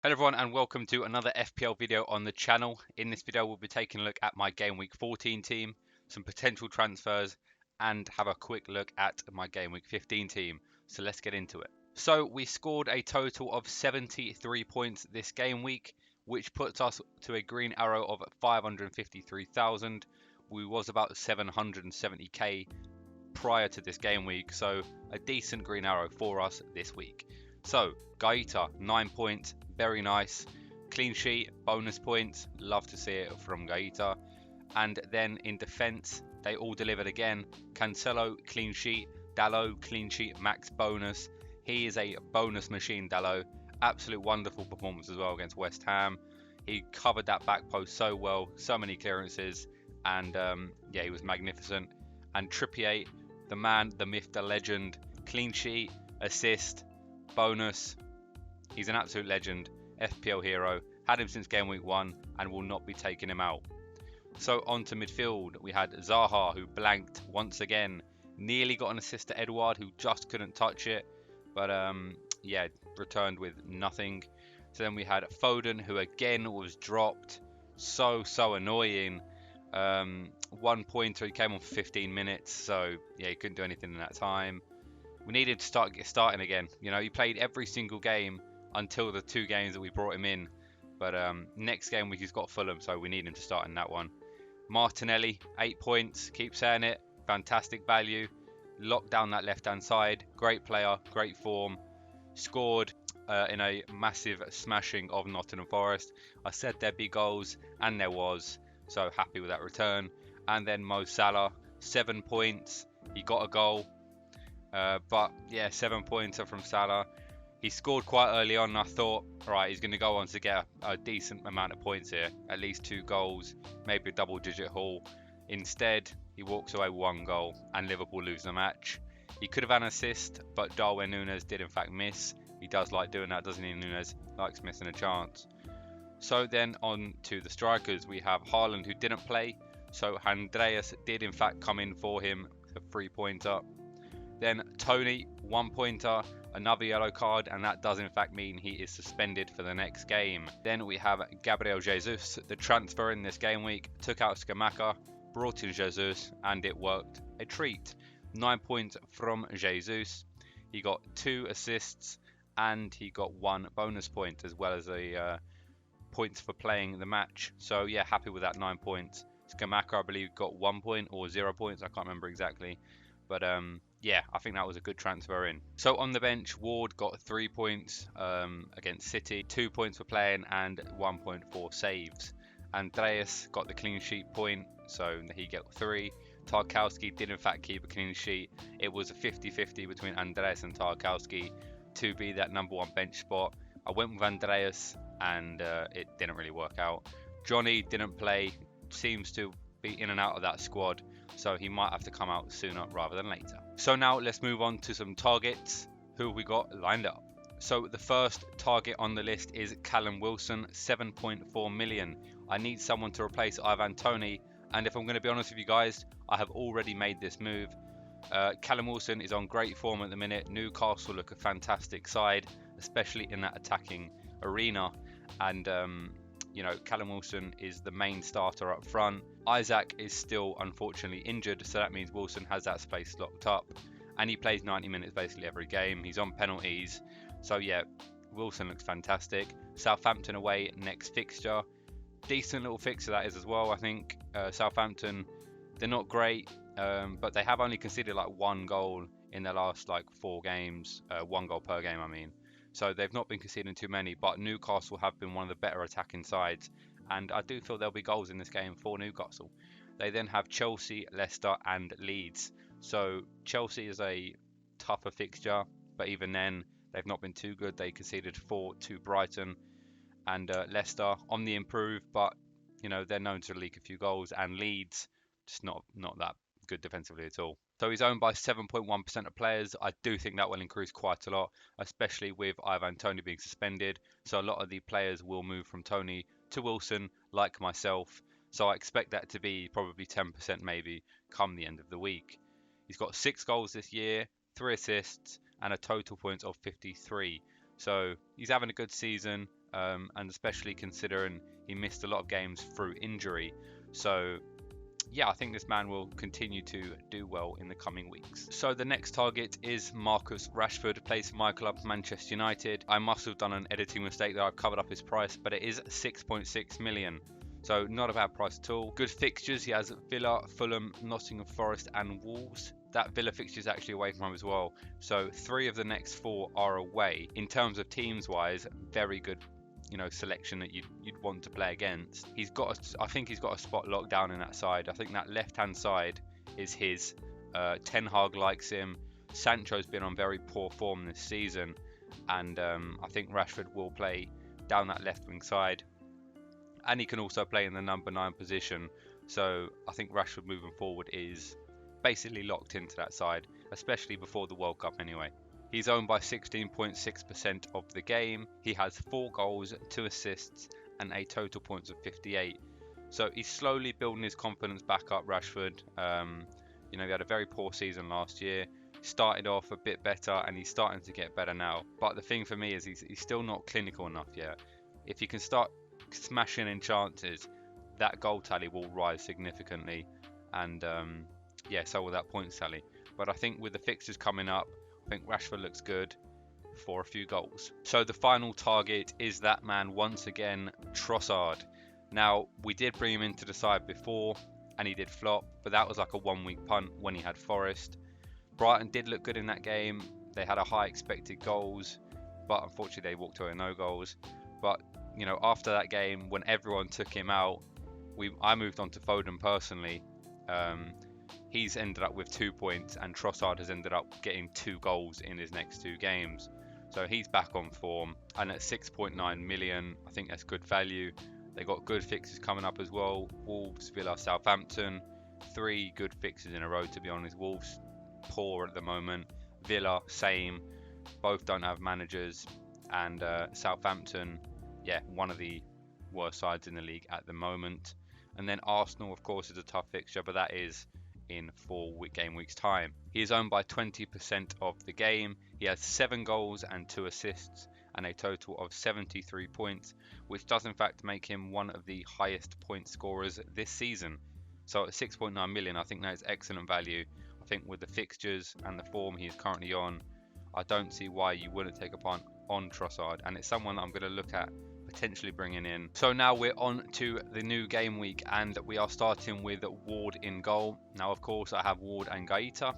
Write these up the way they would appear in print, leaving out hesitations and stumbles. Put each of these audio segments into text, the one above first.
Hello everyone and welcome to another FPL video on the channel. In this video we'll be taking a look at my Game Week 14 team, some potential transfers and have a quick look at my Game Week 15 team. So let's get into it. So we scored a total of 73 points this game week, which puts us to a green arrow of 553,000. We was about 770k prior to this game week, so a decent green arrow for us this week. So Gaeta 9 points, very nice. Clean sheet, bonus points, love to see it from Gaeta. And then in defence, they all delivered again. Cancelo, clean sheet. Dalot, clean sheet, max bonus. He is a bonus machine, Dalot. Absolute wonderful performance as well against West Ham. He covered that back post so well, so many clearances, and yeah, he was magnificent. And Trippier, the man, the myth, the legend, clean sheet, assist, bonus. He's an absolute legend, FPL hero. Had him since game week 1 and will not be taking him out. So on to midfield, we had Zaha, who blanked once again. Nearly got an assist to Edouard, who just couldn't touch it. But yeah, returned with nothing. So then we had Foden, who again was dropped. So annoying. 1 pointer, he came on for 15 minutes. So yeah, he couldn't do anything in that time. We needed to get starting again. You know, he played every single game until the 2 games that we brought him in. But next game week he's got Fulham, so we need him to start in that one. Martinelli, 8 points. Keep saying it. Fantastic value. Locked down that left-hand side. Great player, great form. Scored in a massive smashing of Nottingham Forest. I said there'd be goals, and there was. So happy with that return. And then Mo Salah, 7 points. He got a goal. But yeah, 7 pointer from Salah. He scored quite early on, and I thought, right, he's going to go on to get a decent amount of points here. At least 2 goals, maybe a double-digit haul. Instead, he walks away with 1 goal, and Liverpool lose the match. He could have had an assist, but Darwin Núñez did in fact miss. He does like doing that, doesn't he, Núñez? Likes missing a chance. So then on to the strikers, we have Haaland, who didn't play. So Andreas did in fact come in for him, a 3-pointer. Then Tony, 1 pointer, another yellow card, and that does in fact mean he is suspended for the next game. Then we have Gabriel Jesus, the transfer in this game week, took out Scamacca, brought in Jesus, and it worked a treat. 9 points from Jesus. He got 2 assists, and he got 1 bonus point, as well as a points for playing the match. So yeah, happy with that 9 points. Scamacca, I believe, got 1 point or 0 points, I can't remember exactly. But yeah, I think that was a good transfer in. So on the bench, Ward got 3 points against City, 2 points for playing and 1 point for saves. Andreas got the clean sheet point, so he got 3. Tarkowski did in fact keep a clean sheet. It was a 50-50 between Andreas and Tarkowski to be that number 1 bench spot. I went with Andreas and it didn't really work out. Johnny didn't play, seems to be in and out of that squad, so he might have to come out sooner rather than later. So now let's move on to some targets. Who have we got lined up? So the first target on the list is Callum Wilson, 7.4 million. I need someone to replace Ivan Toney, and if I'm going to be honest with you guys, I have already made this move. Callum Wilson is on great form at the minute. Newcastle look a fantastic side, especially in that attacking arena, and you know, Callum Wilson is the main starter up front. Isaac is still unfortunately injured, so that means Wilson has that space locked up, and he plays 90 minutes basically every game. He's on penalties, so yeah, Wilson looks fantastic. Southampton away next fixture. Decent little fixture that is as well, I think. Southampton, they're not great, but they have only conceded like 1 goal in their last like 4 games. 1 goal per game, I mean. So they've not been conceding too many, but Newcastle have been one of the better attacking sides, and I do feel there'll be goals in this game for Newcastle. They then have Chelsea, Leicester and Leeds. So Chelsea is a tougher fixture, but even then they've not been too good. They conceded 4 to Brighton, and Leicester on the improve, but you know, they're known to leak a few goals, and Leeds just not that good defensively at all. So he's owned by 7.1% of players. I do think that will increase quite a lot, especially with Ivan Toney being suspended. So a lot of the players will move from Toney to Wilson, like myself. So I expect that to be probably 10% maybe come the end of the week. He's got 6 goals this year, 3 assists, and a total points of 53. So he's having a good season. and especially considering he missed a lot of games through injury. So yeah, I think this man will continue to do well in the coming weeks. So the next target is Marcus Rashford, plays for my club, Manchester United. I must have done an editing mistake there. I've covered up his price, but it is 6.6 million. So not a bad price at all. Good fixtures. He has Villa, Fulham, Nottingham Forest and Wolves. That Villa fixture is actually away from home as well. So 3 of the next 4 are away. In terms of teams wise, very good, selection that you'd want to play against. I think he's got a spot locked down in that side. I think that left-hand side is his. Ten Hag likes him. Sancho's been on very poor form this season, and I think Rashford will play down that left wing side, and he can also play in the number 9 position. So I think Rashford moving forward is basically locked into that side, especially before the World Cup anyway. He's owned by 16.6% of the game. He has 4 goals, 2 assists, and a total points of 58. So he's slowly building his confidence back up, Rashford. He had a very poor season last year. Started off a bit better, and he's starting to get better now. But the thing for me is he's still not clinical enough yet. If he can start smashing in chances, that goal tally will rise significantly. And so will that points tally. But I think with the fixtures coming up, I think Rashford looks good for a few goals. So the final target is that man once again, Trossard. Now, we did bring him into the side before, and he did flop, but that was like a 1-week punt when he had Forest. Brighton did look good in that game. They had a high expected goals, but unfortunately they walked away no goals. But, after that game, when everyone took him out, I moved on to Foden personally. He's ended up with 2 points, and Trossard has ended up getting 2 goals in his next 2 games. So he's back on form, and at 6.9 million, I think that's good value. They got good fixes coming up as well. Wolves, Villa, Southampton. 3 good fixes in a row, to be honest. Wolves, poor at the moment. Villa, same. Both don't have managers. And Southampton, one of the worst sides in the league at the moment. And then Arsenal, of course, is a tough fixture, but that is in 4 game weeks time. He is owned by 20% of the game. He has 7 goals and 2 assists and a total of 73 points, which does in fact make him one of the highest point scorers this season. So at 6.9 million, I think that is excellent value. I think with the fixtures and the form he is currently on, I don't see why you wouldn't take a punt on Trossard, and it's someone that I'm going to look at potentially bringing in. So now we're on to the new game week, and we are starting with Ward in goal. Now, of course, I have Ward and Gaeta.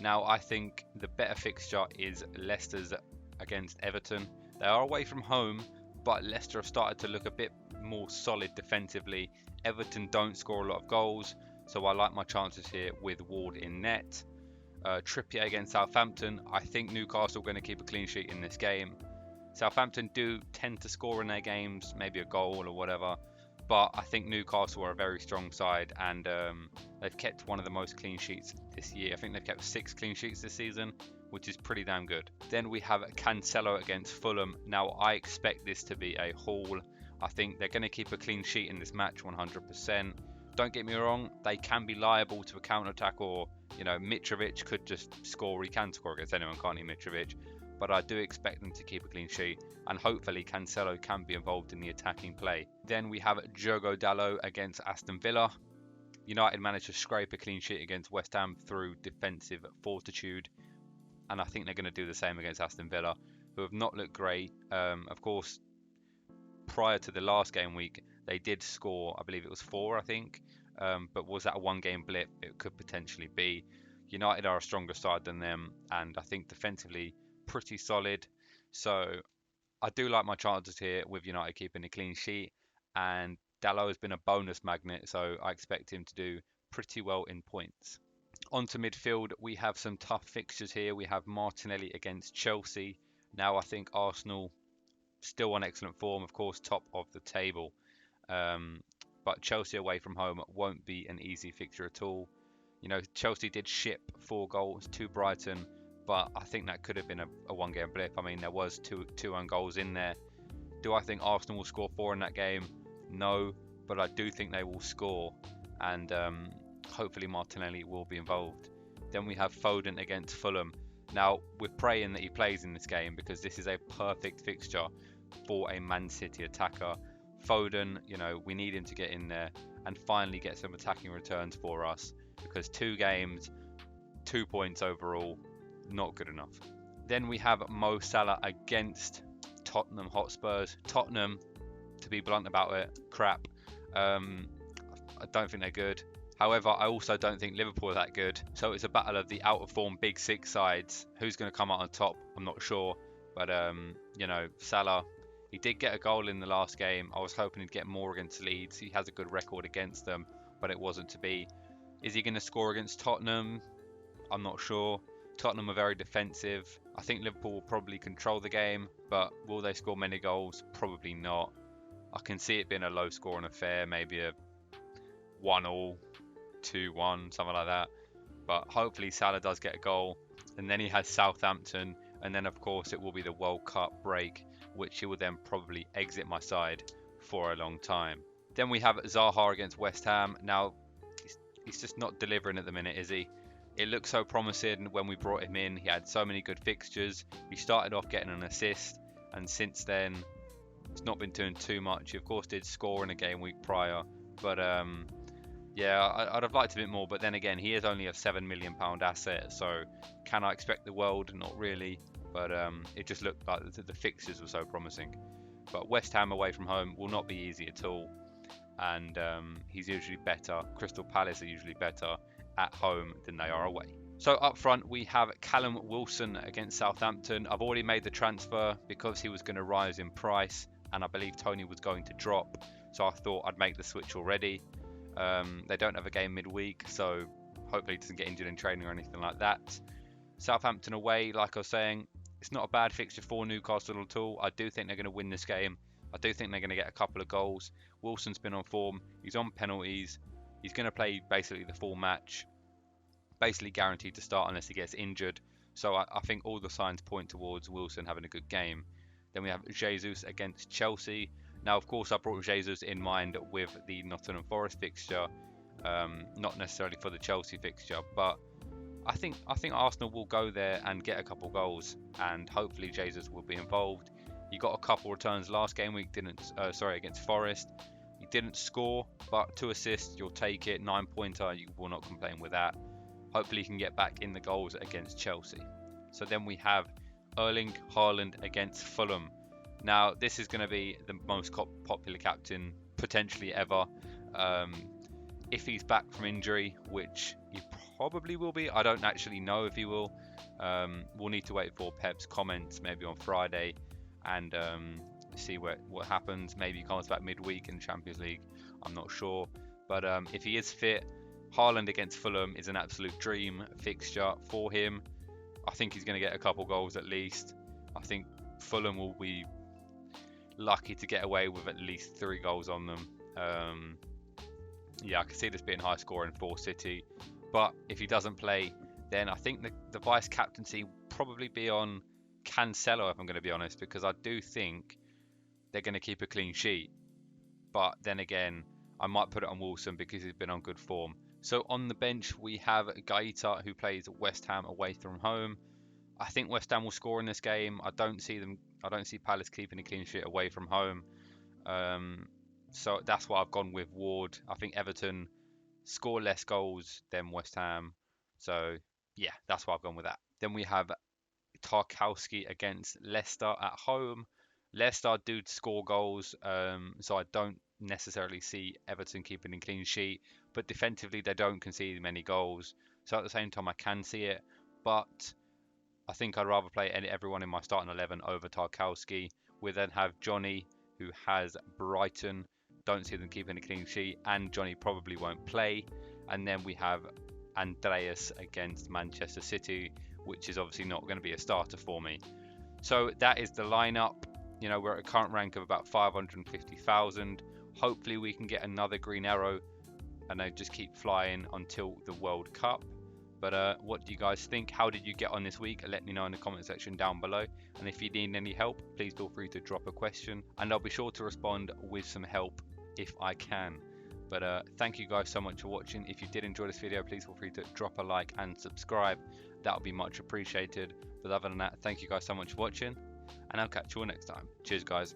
Now, I think the better fixture is Leicester's against Everton. They are away from home, but Leicester have started to look a bit more solid defensively. Everton don't score a lot of goals, so I like my chances here with Ward in net. Trippier against Southampton. I think Newcastle are going to keep a clean sheet in this game. Southampton do tend to score in their games, maybe a goal or whatever, but I think Newcastle are a very strong side, and they've kept one of the most clean sheets this year. I think they've kept 6 clean sheets this season, which is pretty damn good. Then we have Cancelo against Fulham. Now, I expect this to be a haul. I think they're going to keep a clean sheet in this match 100%. Don't get me wrong, they can be liable to a counter-attack, or, Mitrovic could just score. He can score against anyone, can't he, Mitrovic? But I do expect them to keep a clean sheet, and hopefully Cancelo can be involved in the attacking play. Then we have Diogo Dalot against Aston Villa. United managed to scrape a clean sheet against West Ham through defensive fortitude, and I think they're going to do the same against Aston Villa, who have not looked great. Of course, prior to the last game week, they did score, I believe it was 4, I think. But was that a 1-game blip? It could potentially be. United are a stronger side than them, and I think defensively pretty solid. So I do like my chances here with United keeping a clean sheet, and Dalot has been a bonus magnet, so I expect him to do pretty well in points. On to midfield, we have some tough fixtures here. We have Martinelli against Chelsea. Now, I think Arsenal still on excellent form, of course, top of the table. But Chelsea away from home won't be an easy fixture at all. Chelsea did ship 4 goals to Brighton, but I think that could have been a 1-game blip. I mean, there was two own goals in there. Do I think Arsenal will score 4 in that game? No, but I do think they will score, and hopefully Martinelli will be involved. Then we have Foden against Fulham. Now, we're praying that he plays in this game because this is a perfect fixture for a Man City attacker. Foden, you know, we need him to get in there and finally get some attacking returns for us, because 2 games, 2 points overall, not good enough. Then we have Mo Salah against Tottenham Hotspurs. Tottenham, to be blunt about it, crap. I don't think they're good. However, I also don't think Liverpool are that good. So it's a battle of the out of form Big Six sides. Who's going to come out on top? I'm not sure. But, you know, Salah, he did get a goal in the last game. I was hoping he'd get more against Leeds. He has a good record against them, but it wasn't to be. Is he going to score against Tottenham? I'm not sure. Tottenham are very defensive. I think Liverpool will probably control the game, but will they score many goals? Probably not. I can see it being a low scoring affair, maybe a 1-1, 2-1, something like that. But hopefully Salah does get a goal, and then he has Southampton, and then of course it will be the World Cup break, which he will then probably exit my side for a long time. Then we have Zaha against West Ham. Now, he's just not delivering at the minute, is he? It looked so promising when we brought him in. He had so many good fixtures. He started off getting an assist, and since then, it's not been doing too much. He, of course, did score in a game week prior, but yeah, I'd have liked a bit more. But then again, he is only a £7 million asset, so can I expect the world? Not really. But it just looked like the fixtures were so promising. But West Ham away from home will not be easy at all, and he's usually better. Crystal Palace are usually better at home than they are away. So up front we have Callum Wilson against Southampton. I've already made the transfer because he was going to rise in price, and I believe Tony was going to drop, so I thought I'd make the switch already. They don't have a game midweek, so hopefully he doesn't get injured in training or anything like that. Southampton away, like I was saying, it's not a bad fixture for Newcastle at all. I do think they're going to win this game. I do think they're going to get a couple of goals. Wilson's been on form. He's on penalties. He's going to play basically the full match. Basically guaranteed to start unless he gets injured. So I think all the signs point towards Wilson having a good game. Then we have Jesus against Chelsea. Now, of course, I brought Jesus in mind with the Nottingham Forest fixture. Not necessarily for the Chelsea fixture, but I think Arsenal will go there and get a couple goals, and hopefully Jesus will be involved. He got a couple returns last game week, against Forest. He didn't score, but 2 assists, you'll take it. 9-pointer, you will not complain with that. Hopefully he can get back in the goals against Chelsea. So then we have Erling Haaland against Fulham. Now, this is going to be the most popular captain potentially ever. If he's back from injury, which he probably will be. I don't actually know if he will. We'll need to wait for Pep's comments maybe on Friday and see what happens. Maybe he comes back midweek in Champions League. I'm not sure. But if he is fit, Haaland against Fulham is an absolute dream fixture for him. I think he's going to get a couple goals at least. I think Fulham will be lucky to get away with at least 3 goals on them. Yeah, I can see this being high scoring for City. But if he doesn't play, then I think the vice captaincy will probably be on Cancelo, if I'm going to be honest, because I do think they're going to keep a clean sheet. But then again, I might put it on Wilson because he's been on good form. So on the bench, we have Gaeta, who plays West Ham away from home. I think West Ham will score in this game. I don't see Palace keeping a clean sheet away from home. So that's why I've gone with Ward. I think Everton score less goals than West Ham. So yeah, that's why I've gone with that. Then we have Tarkowski against Leicester at home. Leicester do score goals, so I don't necessarily see Everton keeping a clean sheet. But defensively, they don't concede many goals. So at the same time, I can see it. But I think I'd rather play everyone in my starting 11 over Tarkowski. We then have Johnny, who has Brighton. Don't see them keeping a clean sheet, and Johnny probably won't play. And then we have Andreas against Manchester City, which is obviously not going to be a starter for me. So that is the lineup. You know, we're at a current rank of about 550,000. Hopefully we can get another green arrow and I just keep flying until the World Cup. But what do you guys think? How did you get on this week? Let me know in the comment section down below. And if you need any help, please feel free to drop a question and I'll be sure to respond with some help if I can. But thank you guys so much for watching. If you did enjoy this video, please feel free to drop a like and subscribe. That would be much appreciated. But other than that, thank you guys so much for watching, and I'll catch you all next time. Cheers, guys.